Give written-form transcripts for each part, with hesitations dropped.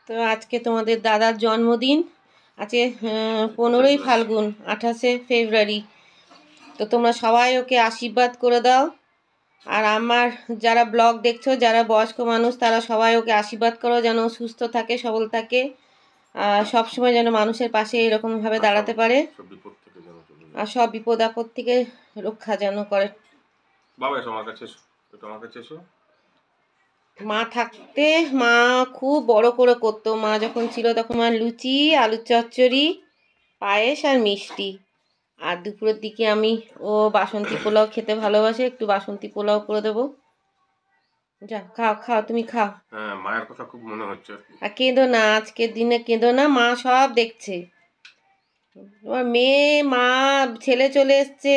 তো আজকে তোমাদের দাদার জন্মদিন, আজকে 15ই ফাল্গুন, 28শে ফেব্রুয়ারি। তো তোমরা সবাই ওকে আশীর্বাদ করে দাও। আর আমার যারা ব্লগ দেখছো, যারা বয়স্ক মানুষ, তারা সবাই ওকে আশীর্বাদ করো যেন সুস্থ থাকে, সবল থাকে, সবসময় যেন মানুষের পাশে এরকমভাবে দাঁড়াতে পারে, আর সব বিপদ আপদ থেকে রক্ষা যেন করে। মা থাকতে মা খুব বড় করে করতো। মা যখন ছিল তখন মা লুচি, আলুর চচ্চড়ি, পায়েস আর মিষ্টি। আর দুপুরের দিকে ও বাসন্তী পোলাও খেতে ভালোবাসে, একটু বাসন্তী পোলাও করে দেবো। যা খাও খাও, তুমি খাও। হ্যাঁ, মায়ের কথা খুব মনে হচ্ছে। আর কেঁদো না, আজকের দিনে কেঁদো না, মা সব দেখছে। তোমার মেয়ে, মা, ছেলে চলে এসছে,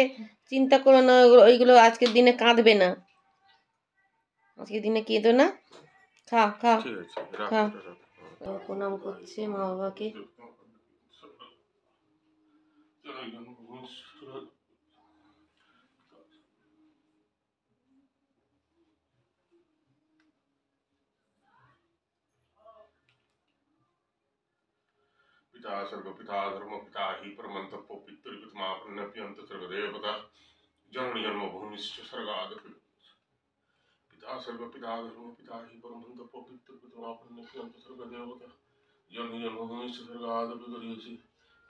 চিন্তা করো না, ওইগুলো আজকের দিনে কাঁদবে না। আজকের দিনে কেঁদো না, খাও খাও খাও। প্রণাম করছে মা বাবাকে। पिता स्वर्ग पिता धर्म पिता हि परमंतप पितृपितमा पुण्यप्यंत स्वर्ग देवता जन्म जन्म भूमिश्च स्वर्गादपि पिता स्वर्ग पिता धर्म पिता हि परमंतप पितृपितमा पुण्यप्यंत स्वर्ग देवता जन्म जन्म भूमिश्च स्वर्गादपि गरीयसि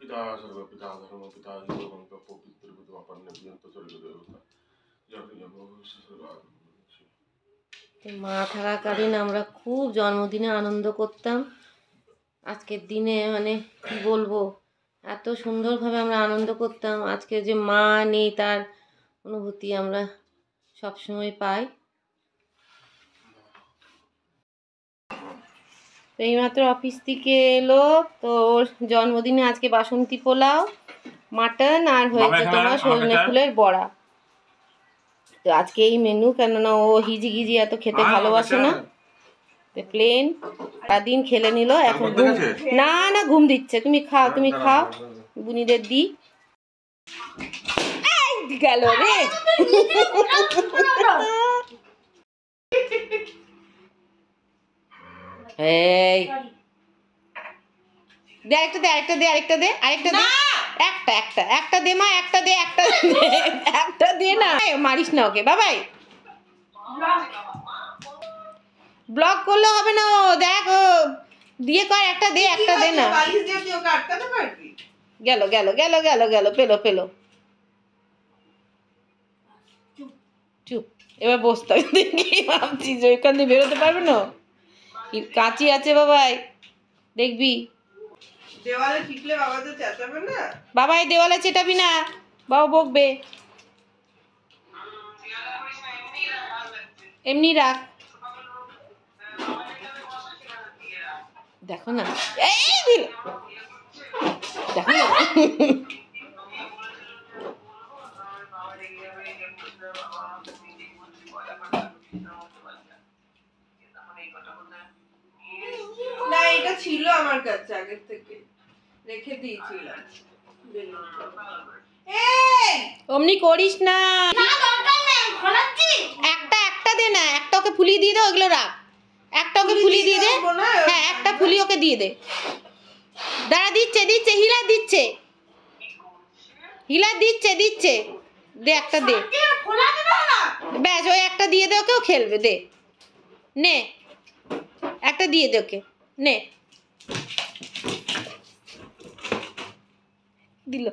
पिता स्वर्ग पिता धर्म पिता हि परमंतप पितृपितमा पुण्यप्यंत स्वर्ग देवता जन्म जन्म भूमिश्च स्वर्गादपि। মা থাকাকালীন আমরা খুব জন্মদিনে আনন্দ করতাম। আজকের দিনে মানে কি বলবো, এত সুন্দরভাবে আমরা আনন্দ করতাম। আজকে যে মা নেই তার অনুভূতি আমরা সবসময় পাই। তো এইমাত্র অফিস থেকে এলো, তো ওর জন্মদিনে আজকে বাসন্তী পোলাও, মাটন আর হয়েছে তোমার সজনে ফুলের বড়া। তো আজকে এই মেনু, কেননা ও হিজি গিজি এত খেতে ভালোবাসে না, প্লেন সারাদিন খেলে নিল। এখন না না ঘুম দিচ্ছে। তুমি খাও, তুমি খাও, বুনিদের দি গেল রে। এই দে, আরেকটা দে, আরেকটা দে, আরেকটা দে, আরেকটা দে, একটা একটা একটা দে মা, একটা দে, একটা একটা দে না, মারিস না ওকে বাবাই। ব্লক করলে হবে না, ও দেখ ও দিয়ে কর, একটা দে, একটা দে না। গেল গেল গেল গেল গেল, পেলো পেলো। চুপ, এবার বসতে দেখি ভাবছিস ওইখান দিয়ে বেরোতে পারবে না, কাঁচি আছে বাবাই, দেখবি দেওয়ালে টিকলে বাবা তো চেঁচাবে না। বাবাই দেওয়ালে চেটাবি না, বাবা বকবে। এমনি রাখ, দেখো না, এই দিল, দেখো না। না এটা ছিল আমার কাছে আগে থেকে, রেখে দিয়েছিলাম। অমনি করিস না, একটা একটা দে না, একটা ওকে ফুলিয়ে দিয়ে দে, ওইগুলো রাখ, একটা ওকে ফুলিয়ে দিয়ে দে। হ্যাঁ একটা ফুলি ওকে দিয়ে দে। দাঁড়া, দিচ্ছে দিচ্ছে, হিলা দিচ্ছে, হিলা দিচ্ছে দিচ্ছে, দে একটা দে, ব্যাস ওই একটা দিয়ে দে ওকে, ও খেলবে। দে নে, একটা দিয়ে দে ওকে, নে দিল,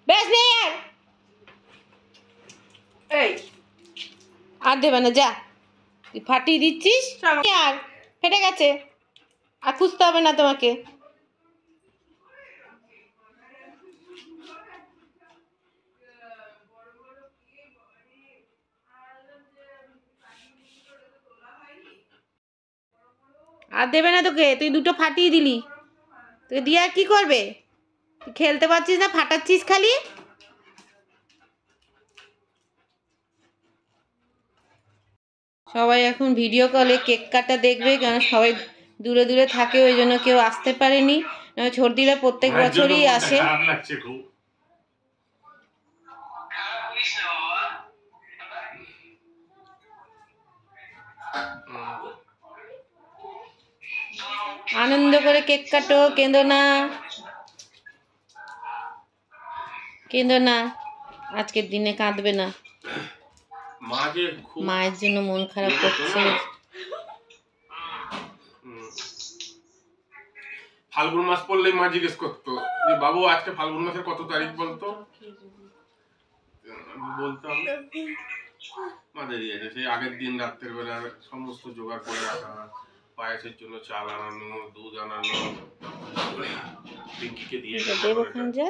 ব্যাস নে আর, এই আর দেবে না, যা, তুই ফাটিয়ে দিচ্ছিস আর ফেটে গেছে, আর খুঁজতে হবে না তোমাকে। আর দেবে না তোকে, তুই দুটো ফাটিয়ে দিলি, তোকে দিয়ে আর কি করবে? তুই খেলতে পারছিস না, ফাটাচ্ছিস খালি। সবাই এখন ভিডিও কলে কেক কাটা দেখবে, কারণ সবাই দূরে দূরে থাকে, ওই জন্য কেউ আসতে পারেনি। ছোটদিরা প্রত্যেক বছরই আসে। আনন্দ করে কেক কাটো, কেঁদো না, কেঁদো না, আজকের দিনে কাঁদবে না। মা যে খুব মায়ের জন্য মন খারাপ করছে। ফাল্গুন মাস পড়লেই মা জিজ্ঞেস করতো যে বাবু আজকে ফাল্গুন মাসের কত তারিখ বলতো, আমি বলতাম মা দেরি আছে। সেই আগের দিন রাত্রের বেলা সমস্ত জোগাড় করে রাখা, পায়েসের জন্য চাল আনানো, দুধ আনানো, পিঙ্কিকে দিয়ে দেব ওখানে যা।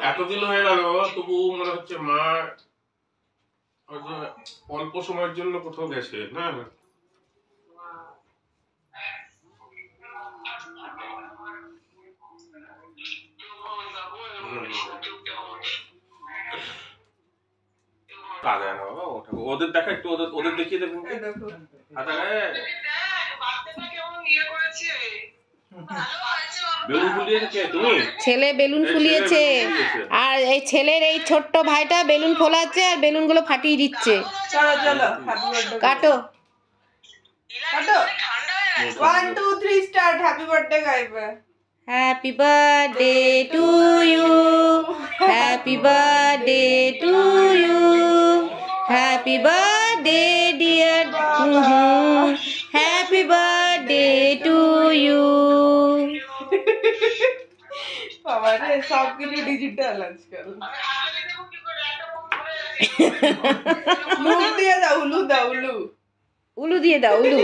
এতদিন হয়ে গেল তবু মনে হচ্ছে মা হয়তো অল্প সময়ের জন্য কোথাও গেছে না। ওদের দেখা একটু, ওদের দেখিয়ে দেখুন। বেলুন ফুলিয়েছে তুমি? ছেলে বেলুন ফুলিয়েছে, আর এই ছেলের এই ছোট্ট ভাইটা বেলুন ফোলাচ্ছে আর বেলুন গুলো ফাটিয়ে দিচ্ছে। চলো চলো হ্যাপি বার্থডে কাটো কাটো 1 2 3 স্টার্ট হ্যাপি বার্থডে গাইবে। Happy birthday to you, happy birthday to you, happy birthday dear, happy birthday to you. বাবা রে সব কিছু ডিজিটাল আজকাল। মুখ দিয়ে দাও, উলু দাও, উলু উলু দিয়ে দাও, উলু।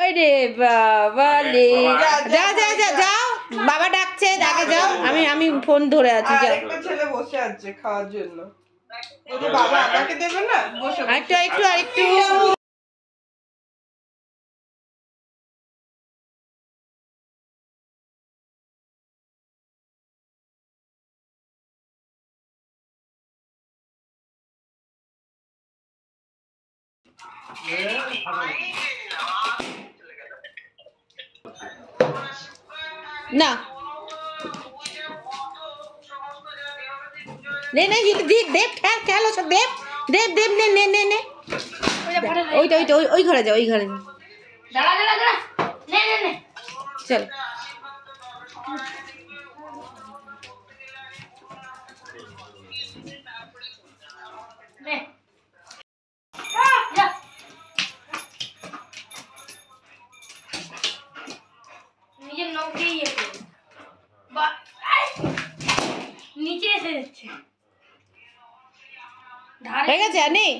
আরে বাবা রে, যাও যাও যাও যাও, বাবা ডাকছে, ডাকে যাও। আমি ফোন ধরে আছি, যাও। আরেকটা ছেলে বসে আছে খাওয়ার জন্য। ওদের বাবা আমাকে দেবে না, বসে আরেকটু আরেকটু আরেকটু। না নে নে, দেব খেলো সব, দেব দেব দেব, নে নে নে নে, ওইটা ওইটা ওই ঘরে যাও, ওই ঘরে যাও। দাঁড়া দাঁড়া দাঁড়া, নে নে নে, চল। নে যা। নিজের নখ দিয়ে ইয়ে করো। নিচে এসে যাচ্ছে। হয়ে গেছে আর নেই?